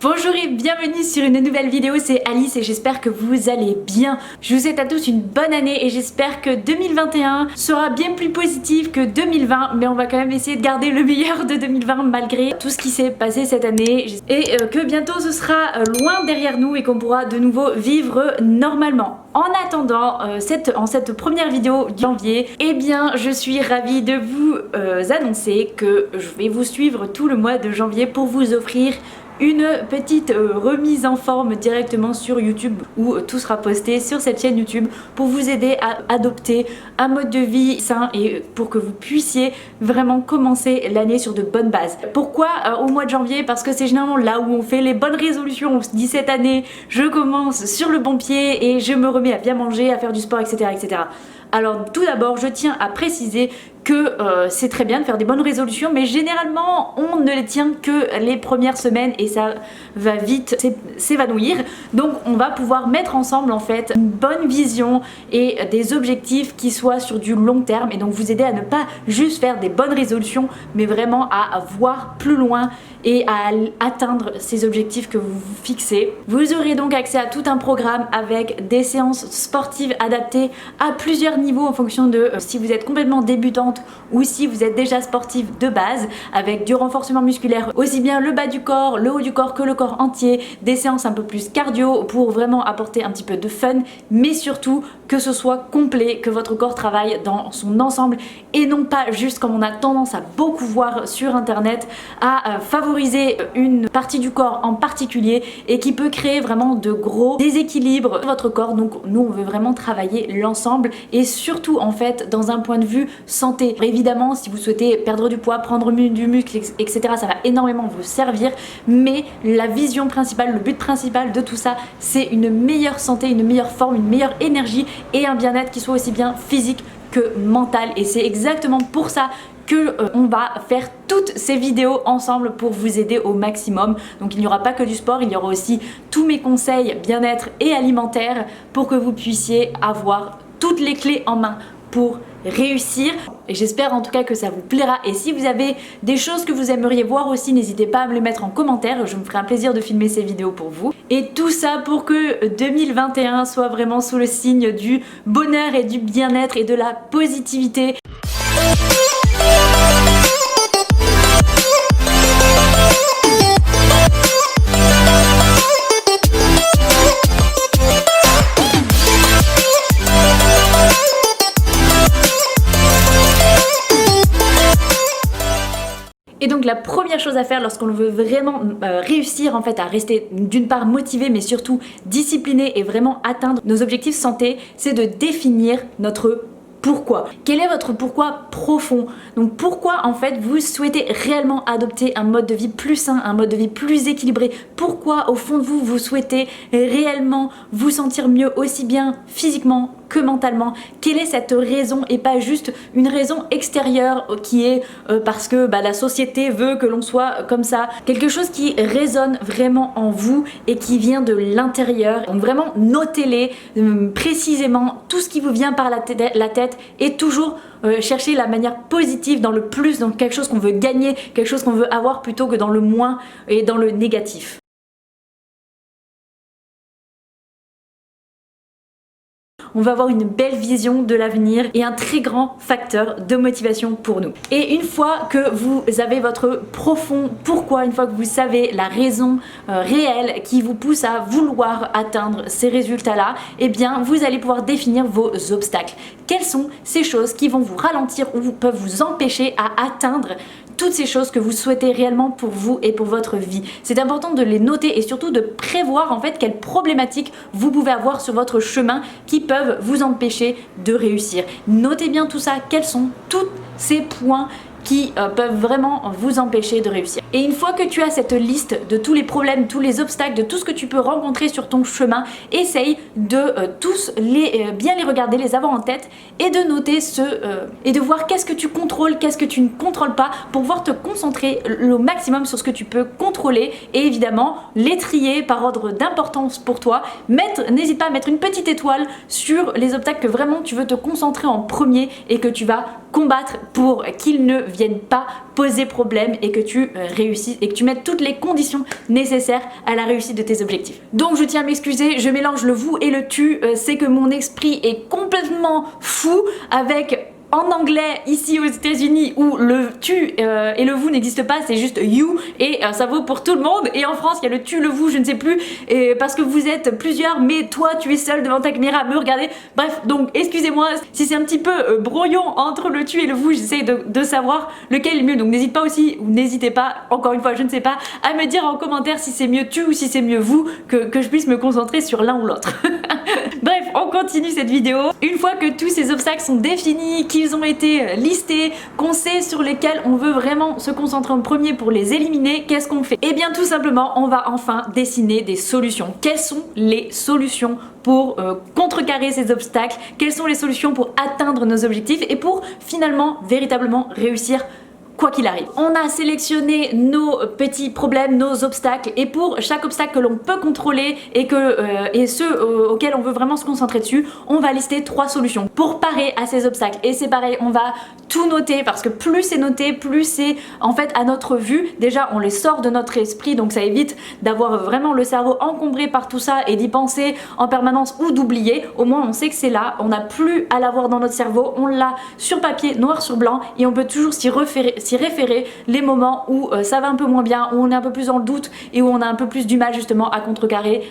Bonjour et bienvenue sur une nouvelle vidéo, c'est Alice et j'espère que vous allez bien. Je vous souhaite à tous une bonne année et j'espère que 2021 sera bien plus positif que 2020, mais on va quand même essayer de garder le meilleur de 2020 malgré tout ce qui s'est passé cette année et que bientôt ce sera loin derrière nous et qu'on pourra de nouveau vivre normalement. En attendant, en cette première vidéo de janvier, eh bien je suis ravie de vous annoncer que je vais vous suivre tout le mois de janvier pour vous offrir une petite remise en forme directement sur YouTube où tout sera posté sur cette chaîne YouTube pour vous aider à adopter un mode de vie sain et pour que vous puissiez vraiment commencer l'année sur de bonnes bases. Pourquoi au mois de janvier? Parce que c'est généralement là où on fait les bonnes résolutions. On se dit cette année je commence sur le bon pied et je me remets à bien manger, à faire du sport, etc. etc. Alors tout d'abord je tiens à préciser que c'est très bien de faire des bonnes résolutions, mais généralement on ne les tient que les premières semaines et ça va vite s'évanouir. Donc on va pouvoir mettre ensemble en fait une bonne vision et des objectifs qui soient sur du long terme et donc vous aider à ne pas juste faire des bonnes résolutions mais vraiment à voir plus loin et à atteindre ces objectifs que vous vous fixez. Vous aurez donc accès à tout un programme avec des séances sportives adaptées à plusieurs niveaux en fonction de si vous êtes complètement débutante ou si vous êtes déjà sportif de base, avec du renforcement musculaire aussi bien le bas du corps, le haut du corps que le corps entier, des séances un peu plus cardio pour vraiment apporter un petit peu de fun, mais surtout que ce soit complet, que votre corps travaille dans son ensemble et non pas juste comme on a tendance à beaucoup voir sur internet à favoriser une partie du corps en particulier et qui peut créer vraiment de gros déséquilibres de votre corps. Donc nous on veut vraiment travailler l'ensemble et surtout en fait dans un point de vue santé. Évidemment si vous souhaitez perdre du poids, prendre du muscle, etc. ça va énormément vous servir, mais la vision principale, le but principal de tout ça c'est une meilleure santé, une meilleure forme, une meilleure énergie et un bien-être qui soit aussi bien physique que mental. Et c'est exactement pour ça que on va faire toutes ces vidéos ensemble pour vous aider au maximum. Donc il n'y aura pas que du sport, il y aura aussi tous mes conseils bien-être et alimentaire pour que vous puissiez avoir toutes les clés en main pour réussir. Et j'espère en tout cas que ça vous plaira et si vous avez des choses que vous aimeriez voir aussi, n'hésitez pas à me les mettre en commentaire, je me ferai un plaisir de filmer ces vidéos pour vous. Et tout ça pour que 2021 soit vraiment sous le signe du bonheur et du bien-être et de la positivité. Et donc la première chose à faire lorsqu'on veut vraiment réussir en fait à rester d'une part motivé mais surtout discipliné et vraiment atteindre nos objectifs santé, c'est de définir notre pourquoi. Quel est votre pourquoi profond? Donc pourquoi en fait vous souhaitez réellement adopter un mode de vie plus sain, un mode de vie plus équilibré? Pourquoi au fond de vous, vous souhaitez réellement vous sentir mieux aussi bien physiquement que mentalement? Quelle est cette raison et pas juste une raison extérieure qui est parce que la société veut que l'on soit comme ça? Quelque chose qui résonne vraiment en vous et qui vient de l'intérieur. Donc vraiment notez-les précisément, tout ce qui vous vient par la tête et toujours chercher la manière positive dans le plus, dans quelque chose qu'on veut gagner, quelque chose qu'on veut avoir plutôt que dans le moins et dans le négatif. On va avoir une belle vision de l'avenir et un très grand facteur de motivation pour nous. Et une fois que vous avez votre profond pourquoi, une fois que vous savez la raison réelle qui vous pousse à vouloir atteindre ces résultats-là, eh bien vous allez pouvoir définir vos obstacles. Quelles sont ces choses qui vont vous ralentir ou peuvent vous empêcher à atteindre toutes ces choses que vous souhaitez réellement pour vous et pour votre vie? C'est important de les noter et surtout de prévoir en fait quelles problématiques vous pouvez avoir sur votre chemin qui peuvent vous empêcher de réussir. Notez bien tout ça, quels sont tous ces points qui peuvent vraiment vous empêcher de réussir. Et une fois que tu as cette liste de tous les problèmes, tous les obstacles, de tout ce que tu peux rencontrer sur ton chemin, essaye de bien les regarder, les avoir en tête et de noter et de voir qu'est-ce que tu contrôles, qu'est-ce que tu ne contrôles pas pour pouvoir te concentrer au maximum sur ce que tu peux contrôler et évidemment les trier par ordre d'importance pour toi. N'hésite pas à mettre une petite étoile sur les obstacles que vraiment tu veux te concentrer en premier et que tu vas combattre pour qu'ils ne viennent pas poser problème et que tu réussisses et que tu mettes toutes les conditions nécessaires à la réussite de tes objectifs. Donc je tiens à m'excuser, je mélange le vous et le tu, c'est que mon esprit est complètement fou avec en anglais ici aux États-Unis où le tu et le vous n'existent pas, c'est juste you et ça vaut pour tout le monde. Et en France il y a le tu, le vous, je ne sais plus, et parce que vous êtes plusieurs mais toi tu es seul devant ta caméra à me regarder. Bref, donc excusez-moi si c'est un petit peu brouillon entre le tu et le vous, j'essaie de savoir lequel est mieux. Donc n'hésite pas aussi, ou n'hésitez pas, encore une fois je ne sais pas, à me dire en commentaire si c'est mieux tu ou si c'est mieux vous, que je puisse me concentrer sur l'un ou l'autre. Bref, on continue cette vidéo. Une fois que tous ces obstacles sont définis, qu'ils ont été listés, qu'on sait sur lesquels on veut vraiment se concentrer en premier pour les éliminer, qu'est-ce qu'on fait? Eh bien tout simplement, on va enfin dessiner des solutions. Quelles sont les solutions pour contrecarrer ces obstacles? Quelles sont les solutions pour atteindre nos objectifs et pour finalement véritablement réussir quoi qu'il arrive? On a sélectionné nos petits problèmes, nos obstacles, et pour chaque obstacle que l'on peut contrôler et ceux auxquels on veut vraiment se concentrer dessus, on va lister 3 solutions pour parer à ces obstacles. Et c'est pareil, on va tout noter parce que plus c'est noté, plus c'est en fait à notre vue. Déjà on les sort de notre esprit, donc ça évite d'avoir vraiment le cerveau encombré par tout ça et d'y penser en permanence ou d'oublier. Au moins on sait que c'est là, on n'a plus à l'avoir dans notre cerveau, on l'a sur papier, noir sur blanc, et on peut toujours s'y référer les moments où ça va un peu moins bien, où on est un peu plus dans le doute et où on a un peu plus du mal justement à contrecarrer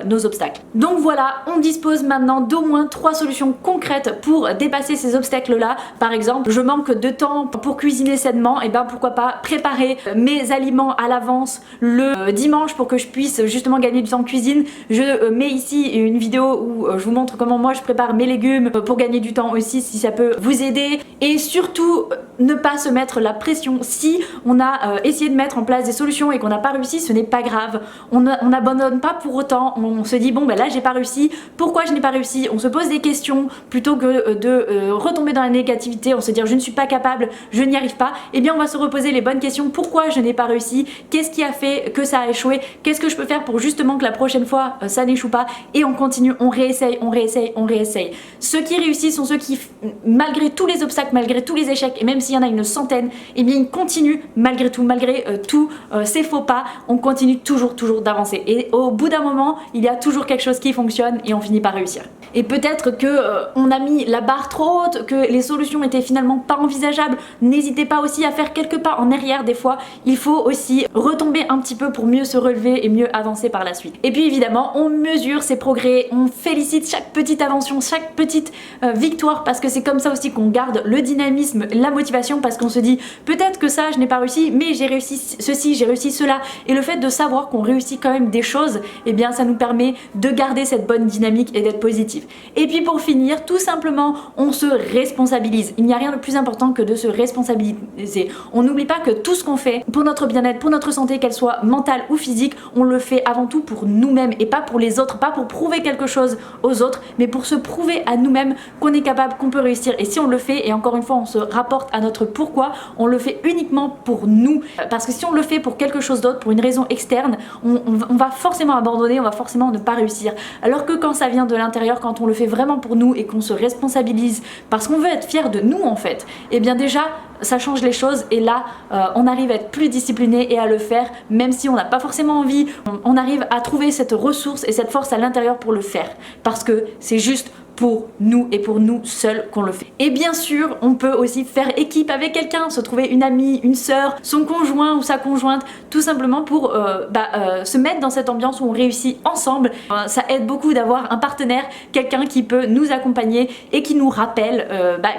nos obstacles. Donc voilà, on dispose maintenant d'au moins 3 solutions concrètes pour dépasser ces obstacles là. Par exemple, je manque de temps pour cuisiner sainement, et ben pourquoi pas préparer mes aliments à l'avance le dimanche pour que je puisse justement gagner du temps en cuisine. Je mets ici une vidéo où je vous montre comment moi je prépare mes légumes pour gagner du temps aussi, si ça peut vous aider. Et surtout ne pas se mettre la pression. Si on a essayé de mettre en place des solutions et qu'on n'a pas réussi, ce n'est pas grave. On n'abandonne pas pour autant. On se dit bon ben là j'ai pas réussi, pourquoi je n'ai pas réussi? On se pose des questions plutôt que de retomber dans la négativité, on se dire je ne suis pas capable, je n'y arrive pas. Et bien on va se reposer les bonnes questions. Pourquoi je n'ai pas réussi? Qu'est-ce qui a fait que ça a échoué? Qu'est-ce que je peux faire pour justement que la prochaine fois ça n'échoue pas? Et on continue, on réessaye, on réessaye, on réessaye. Ceux qui réussissent sont ceux qui, malgré tous les obstacles, malgré tous les échecs, et même s'il y en a une centaine, et bien ils continuent malgré tout, malgré tous ces faux pas, on continue toujours d'avancer. Et au bout d'un moment, il y a toujours quelque chose qui fonctionne et on finit par réussir. Et peut-être que on a mis la barre trop haute, que les solutions étaient finalement pas envisageables. N'hésitez pas aussi à faire quelques pas en arrière. Des fois, il faut aussi retomber un petit peu pour mieux se relever et mieux avancer par la suite. Et puis évidemment, on mesure ses progrès, on félicite chaque petite invention, chaque petite victoire, parce que c'est comme ça aussi qu'on garde le dynamisme, la motivation, parce qu'on se dit peut-être que ça je n'ai pas réussi, mais j'ai réussi ceci, j'ai réussi cela. Et le fait de savoir qu'on réussit quand même des choses, eh bien ça nous permet de garder cette bonne dynamique et d'être positif. Et puis pour finir, tout simplement, on se responsabilise. Il n'y a rien de plus important que de se responsabiliser. On n'oublie pas que tout ce qu'on fait pour notre bien-être, pour notre santé, qu'elle soit mentale ou physique, on le fait avant tout pour nous-mêmes et pas pour les autres, pas pour prouver quelque chose aux autres, mais pour se prouver à nous-mêmes qu'on est capable, qu'on peut réussir. Et si on le fait, et encore une fois on se rapporte à notre pourquoi, on le fait uniquement pour nous. Parce que si on le fait pour quelque chose d'autre, pour une raison externe, on va forcément abandonner, on va forcément ne pas réussir. Alors que quand ça vient de l'intérieur, quand on le fait vraiment pour nous et qu'on se responsabilise parce qu'on veut être fier de nous en fait, et bien déjà ça change les choses. Et là on arrive à être plus discipliné et à le faire même si on n'a pas forcément envie. On arrive à trouver cette ressource et cette force à l'intérieur pour le faire, parce que c'est juste pour nous et pour nous seuls qu'on le fait. Et bien sûr, on peut aussi faire équipe avec quelqu'un, se trouver une amie, une sœur, son conjoint ou sa conjointe, tout simplement pour se mettre dans cette ambiance où on réussit ensemble. Ça aide beaucoup d'avoir un partenaire, quelqu'un qui peut nous accompagner et qui nous rappelle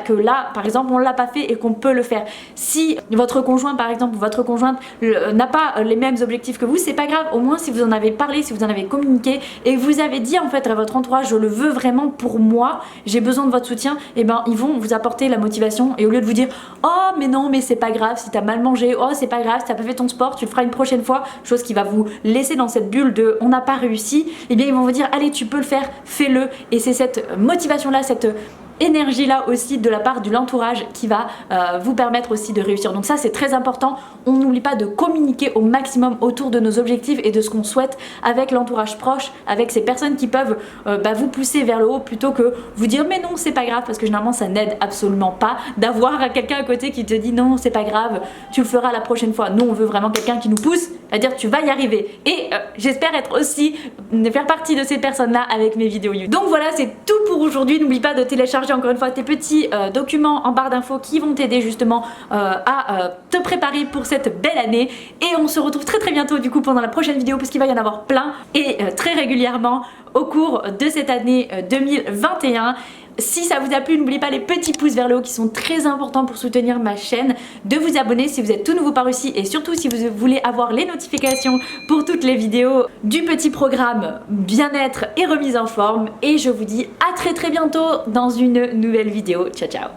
que là, par exemple, on l'a pas fait et qu'on peut le faire. Si votre conjoint, par exemple, ou votre conjointe n'a pas les mêmes objectifs que vous, c'est pas grave. Au moins, si vous en avez parlé, si vous en avez communiqué et que vous avez dit en fait à votre entourage, je le veux vraiment pour moi, j'ai besoin de votre soutien, et ben ils vont vous apporter la motivation. Et au lieu de vous dire oh mais non mais c'est pas grave si t'as mal mangé, oh c'est pas grave si t'as pas fait ton sport, tu le feras une prochaine fois, chose qui va vous laisser dans cette bulle de on n'a pas réussi, et bien ils vont vous dire allez tu peux le faire, fais-le. Et c'est cette motivation là, cette énergie là aussi de la part de l'entourage qui va vous permettre aussi de réussir. Donc ça c'est très important, on n'oublie pas de communiquer au maximum autour de nos objectifs et de ce qu'on souhaite avec l'entourage proche, avec ces personnes qui peuvent vous pousser vers le haut plutôt que vous dire mais non c'est pas grave, parce que généralement ça n'aide absolument pas d'avoir quelqu'un à côté qui te dit non c'est pas grave, tu le feras la prochaine fois. Nous on veut vraiment quelqu'un qui nous pousse à dire tu vas y arriver, et j'espère être aussi, faire partie de ces personnes là avec mes vidéos YouTube. Donc voilà, c'est tout pour aujourd'hui. N'oublie pas de télécharger encore une fois tes petits documents en barre d'infos qui vont t'aider justement à te préparer pour cette belle année, et on se retrouve très très bientôt du coup pendant la prochaine vidéo, parce qu'il va y en avoir plein et très régulièrement au cours de cette année 2021. Si ça vous a plu, n'oubliez pas les petits pouces vers le haut qui sont très importants pour soutenir ma chaîne, de vous abonner si vous êtes tout nouveau par ici, et surtout si vous voulez avoir les notifications pour toutes les vidéos du petit programme bien-être et remise en forme. Et je vous dis à très très bientôt dans une nouvelle vidéo. Ciao ciao.